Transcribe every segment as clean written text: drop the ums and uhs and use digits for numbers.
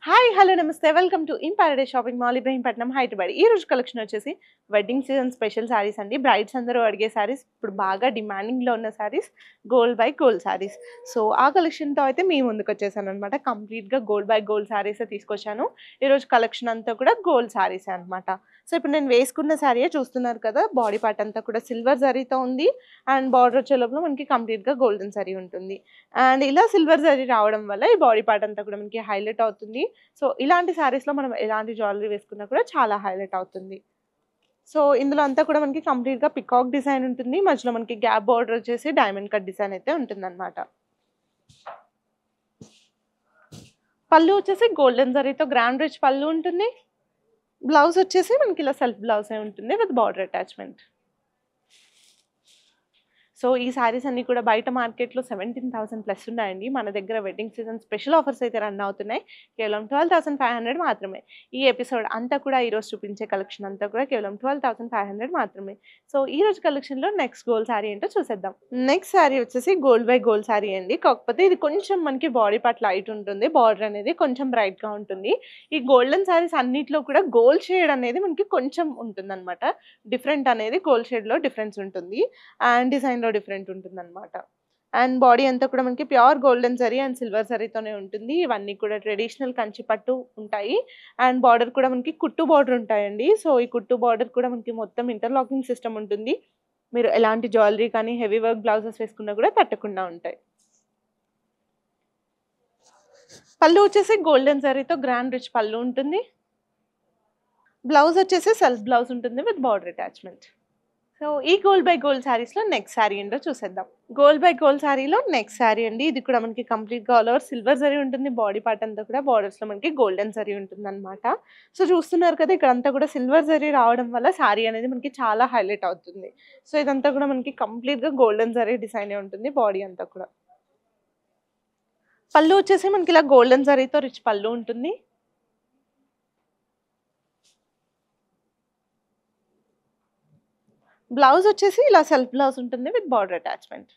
Hi hello నమస్తే welcome to in Paradise shopping mall Ibrahimpatnam Hyderabad. ఈ రోజు కలెక్షన్ వచ్చేసి వెడ్డింగ్ సీజన్ స్పెషల్ శారీస్ అండి. బ్రైడ్స్ అందరూ అడిగే శారీస్, ఇప్పుడు బాగా డిమాండింగ్లో ఉన్న saris gold buy gold saris. So ఆ కలెక్షన్తో అయితే మీ ముందుకు వచ్చేసాను అనమాట. కంప్లీట్గా గోల్డ్ బై గోల్డ్ శారీసే తీసుకొచ్చాను. ఈరోజు కలెక్షన్ అంతా కూడా గోల్డ్ శారీసే అనమాట. సో ఇప్పుడు నేను వేసుకున్న శారీయే చూస్తున్నారు కదా, బాడీ పార్ట్ అంతా కూడా సిల్వర్ జరీతో ఉంది. అండ్ బార్డర్ వచ్చే లోపల మనకి కంప్లీట్గా గోల్డెన్ జరీ ఉంటుంది. అండ్ ఇలా సిల్వర్ జరీ రావడం వల్ల ఈ బాడీ పార్ట్ అంతా కూడా మనకి హైలైట్ అవుతుంది. సో ఇలాంటి శారీస్‌లో మనం ఎలాంటి జ్యువెలరీ వేసుకున్నా కూడా చాలా హైలైట్ అవుతుంది. సో ఇందులో అంతా కూడా మనకి కంప్లీట్‌గా పికాక్ డిజైన్ ఉంటుంది. మధ్యలో మనకి గ్యాప్ బార్డర్ వచ్చేసి డైమండ్ కట్ డిజైన్ అయితే ఉంటుందన్నమాట. పళ్ళు వచ్చేసి గోల్డెన్ జరీతో గ్రాండ్ రిచ్ పళ్ళు ఉంటుంది. బ్లౌజ్ వచ్చేసి మనకి ఇలా సెల్ఫ్ బ్లౌజే ఉంటుంది విత్ బార్డర్ అటాచ్‌మెంట్. సో ఈ శారీస్ అన్నీ కూడా బయట మార్కెట్‌లో 17,000 ప్లస్ ఉన్నాయండి. మన దగ్గర వెడ్డింగ్ సీజన్ స్పెషల్ ఆఫర్స్ అయితే రన్ అవుతున్నాయి. కేవలం 12,500 మాత్రమే. ఈ ఎపిసోడ్ అంతా కూడా ఈరోజు చూపించే కలెక్షన్ అంతా కూడా కేవలం 12,500 మాత్రమే. సో ఈరోజు కలెక్షన్‌లో నెక్స్ట్ గోల్డ్ శారీ ఏంటో చూసేద్దాం. నెక్స్ట్ శారీ వచ్చేసి గోల్డ్ బై గోల్డ్ శారీ అండి. కాకపోతే ఇది కొంచెం మనకి బాడీ పార్ట్ లైట్ ఉంటుంది. బార్డర్ అనేది కొంచెం బ్రైట్‌గా ఉంటుంది. ఈ గోల్డెన్ శారీస్ అన్నిట్లో కూడా గోల్డ్ షేడ్ అనేది మనకి కొంచెం ఉంటుందన్నమాట. డిఫరెంట్ అనేది గోల్డ్ షేడ్‌లో డిఫరెన్స్ ఉంటుంది. అండ్ డిజైన్‌లో డిఫరెంట్ ఉంటుందన్నమాట. అండ్ బాడీ అంతా కూడా మనకి pure golden zari and silver జరీతోనే ఉంటుంది. ఇవన్నీ కూడా ట్రెడిషనల్ కంచి పట్టు ఉంటాయి. అండ్ బార్డర్ కూడా మనకి కుట్టు బార్డర్ ఉంటాయండి. సో ఈ కుట్టు బార్డర్ కూడా మనకి మొత్తం ఇంటర్లాకింగ్ సిస్టమ్ ఉంటుంది. మీరు ఎలాంటి జ్యువెలరీ కానీ హెవీ వర్క్ బ్లౌజెస్ వేసుకున్నా కూడా తట్టకుండా ఉంటాయి. పళ్ళు వచ్చేసి గోల్డెన్ జరీతో గ్రాండ్ రిచ్ పళ్ళు ఉంటుంది. బ్లౌజ్ వచ్చేసి సెల్ఫ్ బ్లౌజ్ ఉంటుంది విత్ బార్డర్ అటాచ్‌మెంట్. సో ఈ గోల్డ్ బై గోల్డ్ శారీస్‌లో నెక్స్ట్ శారీ ఏంటో చూసేద్దాం. గోల్డ్ బై గోల్డ్ శారీలో నెక్స్ట్ శారీ అండి. ఇది కూడా మనకి కంప్లీట్‌గా ఆల్ ఓవర్ సిల్వర్ జరీ ఉంటుంది. బాడీ పార్ట్ అంతా కూడా బార్డర్స్‌లో మనకి గోల్డెన్ జరీ ఉంటుందన్నమాట. సో చూస్తున్నారు కదా, ఇక్కడంతా కూడా సిల్వర్ జరీ రావడం వల్ల శారీ అనేది మనకి చాలా హైలైట్ అవుతుంది. సో ఇదంతా కూడా మనకి కంప్లీట్‌గా గోల్డెన్ జరీ డిజైనే ఉంటుంది బాడీ అంతా కూడా. పళ్ళు వచ్చేసి మనకి ఇలా గోల్డెన్ జరీతో రిచ్ పళ్ళు ఉంటుంది. బ్లౌజ్ వచ్చేసి ఇలా సెల్ఫ్ బ్లౌజ్ ఉంటుంది విత్ బార్డర్ అటాచ్‌మెంట్.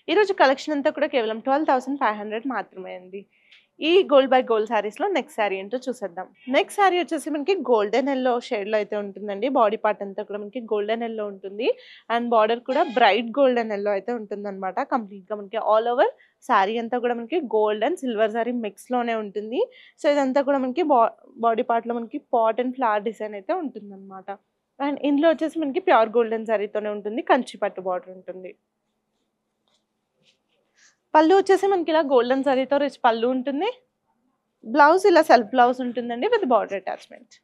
ఈరోజు కలెక్షన్ అంతా కూడా కేవలం 12,500 మాత్రమే అండి. ఈ గోల్డ్ బై గోల్డ్ శారీస్‌లో నెక్స్ట్ శారీ ఏంటో చూసేద్దాం. నెక్స్ట్ శారీ వచ్చేసి మనకి గోల్డెన్ యెల్లో షేడ్‌లో అయితే ఉంటుందండి. బాడీ పార్ట్ అంతా కూడా మనకి గోల్డెన్ యెల్లో ఉంటుంది. అండ్ బార్డర్ కూడా బ్రైట్ గోల్డెన్ యెల్లో అయితే ఉంటుందన్నమాట. కంప్లీట్‌గా మనకి ఆల్ ఓవర్ శారీ అంతా కూడా మనకి గోల్డ్ అండ్ సిల్వర్ జరీ మిక్స్‌లోనే ఉంటుంది. సో ఇదంతా కూడా మనకి బాడీ పార్ట్‌లో మనకి పాట్ అండ్ ఫ్లవర్ డిజైన్ అయితే ఉంటుందన్నమాట. అండ్ ఇందులో వచ్చేసి మనకి ప్యూర్ గోల్డెన్ జరీతోనే ఉంటుంది. కంచి పట్టు బార్డర్ ఉంటుంది. పళ్ళు వచ్చేసి మనకి ఇలా గోల్డెన్ జరీతో రిచ్ పళ్ళు ఉంటుంది. బ్లౌజ్ ఇలా సెల్ఫ్ బ్లౌజ్ ఉంటుందండి with border attachment.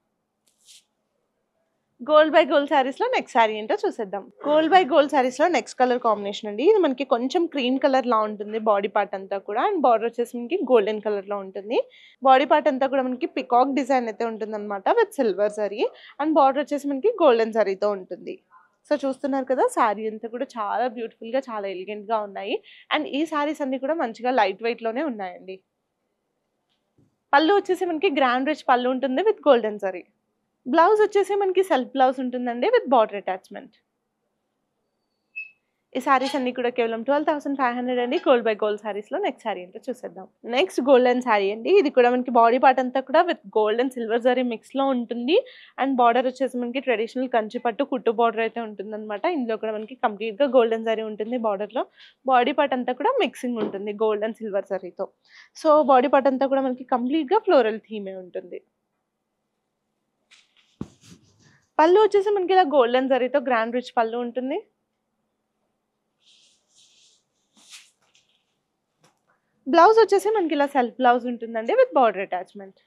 Gold buy gold శారీస్‌లో నెక్స్ట్ శారీ ఏంటో చూసేద్దాం. గోల్డ్ బై గోల్డ్ శారీస్‌లో నెక్స్ట్ కలర్ కాంబినేషన్ అండి. ఇది మనకి కొంచెం క్రీమ్ కలర్‌లా ఉంటుంది బాడీ పార్ట్ అంతా కూడా. అండ్ బార్డర్ వచ్చేసి మనకి గోల్డెన్ కలర్‌లో ఉంటుంది. బాడీ పార్ట్ అంతా కూడా మనకి పికాక్ డిజైన్ అయితే ఉంటుందన్నమాట with silver zari. And border వచ్చేసి మనకి గోల్డెన్ జరీతో ఉంటుంది. సో చూస్తున్నారు కదా, శారీ అంతా కూడా చాలా బ్యూటిఫుల్‌గా, చాలా ఎలిగెంట్‌గా ఉన్నాయి. అండ్ ఈ శారీస్ అన్నీ కూడా మంచిగా లైట్ వెయిట్‌లోనే ఉన్నాయండి. పళ్ళు వచ్చేసి మనకి గ్రాండ్ రిచ్ పళ్ళు ఉంటుంది విత్ గోల్డెన్ జరీ. బ్లౌజ్ వచ్చేసి మనకి సెల్ఫ్ బ్లౌజ్ ఉంటుందండి విత్ బార్డర్ అటాచ్‌మెంట్. ఈ శారీస్ అన్నీ కూడా కేవలం 12,500 అండి. గోల్డ్ బై గోల్డ్ శారీస్‌లో నెక్స్ట్ శారీ ఏంటో చూసేద్దాం. నెక్స్ట్ గోల్డెన్ శారీ అండి. ఇది కూడా మనకి బాడీ పార్ట్ అంతా కూడా with gold and silver zari మిక్స్‌లో ఉంటుంది. అండ్ బార్డర్ వచ్చేసి మనకి ట్రెడిషనల్ కంచి పట్టు కుట్టు బార్డర్ అయితే ఉంటుందన్నమాట. ఇందులో కూడా మనకి కంప్లీట్‌గా గోల్డెన్ జరీ ఉంటుంది బార్డర్‌లో. బాడీ పార్ట్ అంతా కూడా మిక్సింగ్ ఉంటుంది గోల్డ్ అండ్ సిల్వర్ జరీతో. సో బాడీ పార్ట్ అంతా కూడా మనకి కంప్లీట్‌గా ఫ్లోరల్ థీమే ఉంటుంది. పళ్ళు వచ్చేసి మనకి ఇలా గోల్డెన్ జరీతో గ్రాండ్ రిచ్ పళ్ళు ఉంటుంది. బ్లౌజ్ వచ్చేసి మనకి ఇలా సెల్ఫ్ బ్లౌజ్ ఉంటుందండి విత్ బార్డర్ అటాచ్‌మెంట్.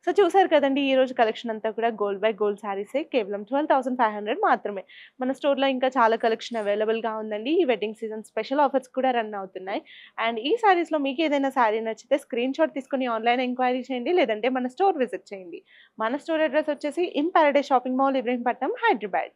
సో చూసారు కదండి, ఈ రోజు కలెక్షన్ అంతా కూడా గోల్డ్ బై గోల్డ్ శారీసే. కేవలం 12,500 మాత్రమే. మన స్టోర్‌లో ఇంకా చాలా కలెక్షన్ అవైలబుల్‌గా ఉందండి. ఈ వెడ్డింగ్ సీజన్ స్పెషల్ ఆఫర్స్ కూడా రన్ అవుతున్నాయి. అండ్ ఈ శారీస్‌లో మీకు ఏదైనా శారీ నచ్చితే స్క్రీన్ షాట్ తీసుకొని ఆన్‌లైన్ ఎంక్వైరీ చేయండి, లేదంటే మన స్టోర్ విజిట్ చేయండి. మన స్టోర్ అడ్రెస్ వచ్చేసి in Paradise shopping mall Ibrahimpatnam Hyderabad.